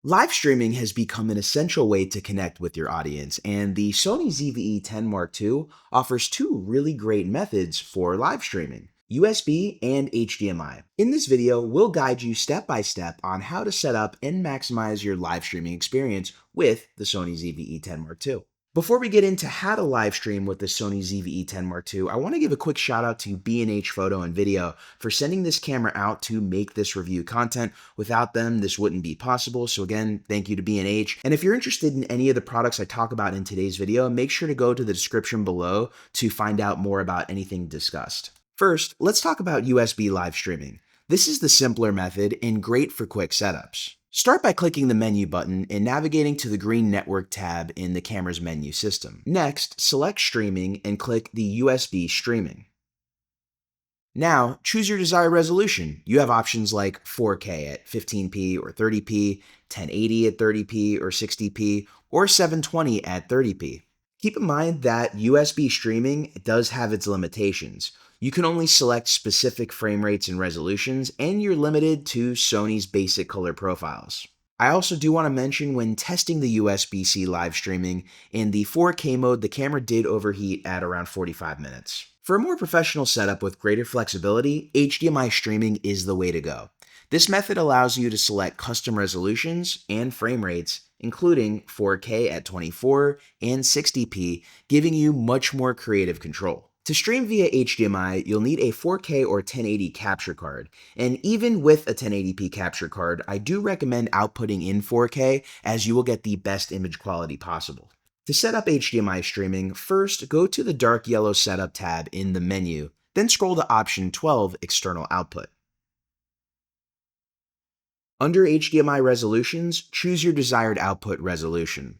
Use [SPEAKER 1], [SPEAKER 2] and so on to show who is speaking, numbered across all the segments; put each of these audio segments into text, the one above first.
[SPEAKER 1] Live streaming has become an essential way to connect with your audience, and the Sony ZV-E10 II offers two really great methods for live streaming: USB and HDMI. In this video, we'll guide you step by step on how to set up and maximize your live streaming experience with the Sony ZV-E10 II. Before we get into how to live stream with the Sony ZV-E10 II, I want to give a quick shout out to B&H Photo and Video for sending this camera out to make this review content. Without them, this wouldn't be possible. So again, thank you to B&H. And if you're interested in any of the products I talk about in today's video, make sure to go to the description below to find out more about anything discussed. First, let's talk about USB live streaming. This is the simpler method and great for quick setups. Start by clicking the menu button and navigating to the green network tab in the camera's menu system. Next, select streaming and click the USB streaming. Now, choose your desired resolution. You have options like 4K at 15p or 30p, 1080 at 30p or 60p, or 720 at 30p. Keep in mind that USB streaming does have its limitations. You can only select specific frame rates and resolutions, and you're limited to Sony's basic color profiles. I also do want to mention when testing the USB-C live streaming, in the 4K mode, the camera did overheat at around 45 minutes. For a more professional setup with greater flexibility, HDMI streaming is the way to go. This method allows you to select custom resolutions and frame rates, including 4K at 24 and 60p, giving you much more creative control. To stream via HDMI, you'll need a 4K or 1080 capture card, and even with a 1080p capture card, I do recommend outputting in 4K as you will get the best image quality possible. To set up HDMI streaming, first go to the dark yellow setup tab in the menu, then scroll to option 12, external output. Under HDMI resolutions, choose your desired output resolution.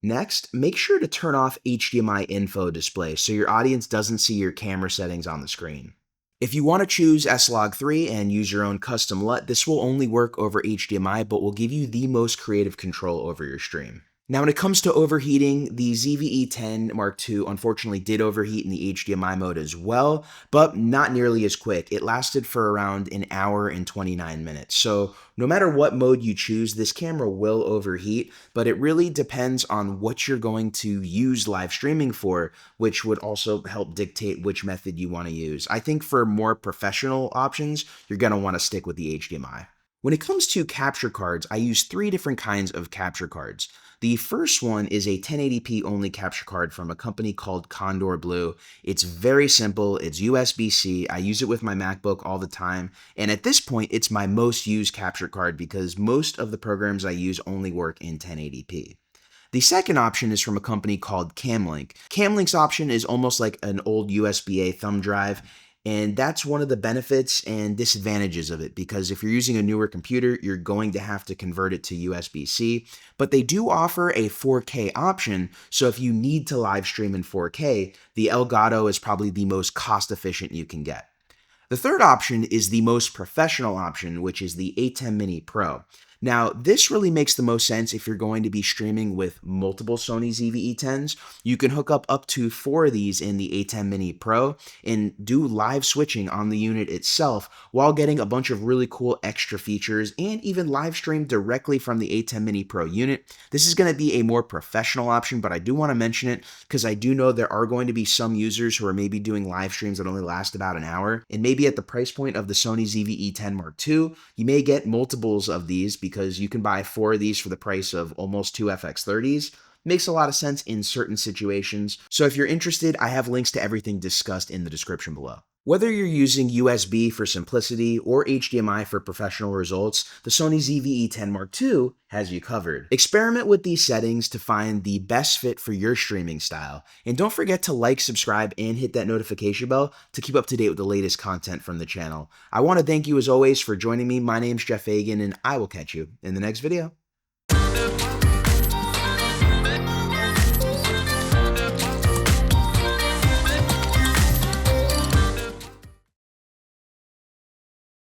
[SPEAKER 1] Next, make sure to turn off HDMI info display so your audience doesn't see your camera settings on the screen. If you want to choose S-Log3 and use your own custom LUT, this will only work over HDMI but will give you the most creative control over your stream. Now, when it comes to overheating, the ZV-E10 II unfortunately did overheat in the HDMI mode as well, but not nearly as quick. It lasted for around an hour and 29 minutes. So no matter what mode you choose, this camera will overheat, but it really depends on what you're going to use live streaming for, which would also help dictate which method you want to use. I think for more professional options, you're going to want to stick with the HDMI. When it comes to capture cards, I use three different kinds of capture cards. The first one is a 1080p only capture card from a company called KONDOR Blue. It's very simple, it's USB-C, I use it with my MacBook all the time, and at this point it's my most used capture card because most of the programs I use only work in 1080p. The second option is from a company called Cam Link. Cam Link's option is almost like an old USB-A thumb drive, and that's one of the benefits and disadvantages of it, because if you're using a newer computer, you're going to have to convert it to USB-C, but they do offer a 4K option, so if you need to live stream in 4K, the Elgato is probably the most cost-efficient you can get. The third option is the most professional option, which is the ATEM Mini Pro. Now, this really makes the most sense if you're going to be streaming with multiple Sony ZV-E10s. You can hook up to 4 of these in the ATEM Mini Pro and do live switching on the unit itself while getting a bunch of really cool extra features and even live stream directly from the ATEM Mini Pro unit. This is going to be a more professional option, but I do want to mention it because I do know there are going to be some users who are maybe doing live streams that only last about an hour, and maybe at the price point of the Sony ZV-E10 II, you may get multiples of these because you can buy 4 of these for the price of almost 2 FX30s. Makes a lot of sense in certain situations. So if you're interested, I have links to everything discussed in the description below. Whether you're using USB for simplicity or HDMI for professional results, the Sony ZV-E10 II has you covered. Experiment with these settings to find the best fit for your streaming style. And don't forget to like, subscribe, and hit that notification bell to keep up to date with the latest content from the channel. I want to thank you as always for joining me. My name's Jeff Fagien, and I will catch you in the next video.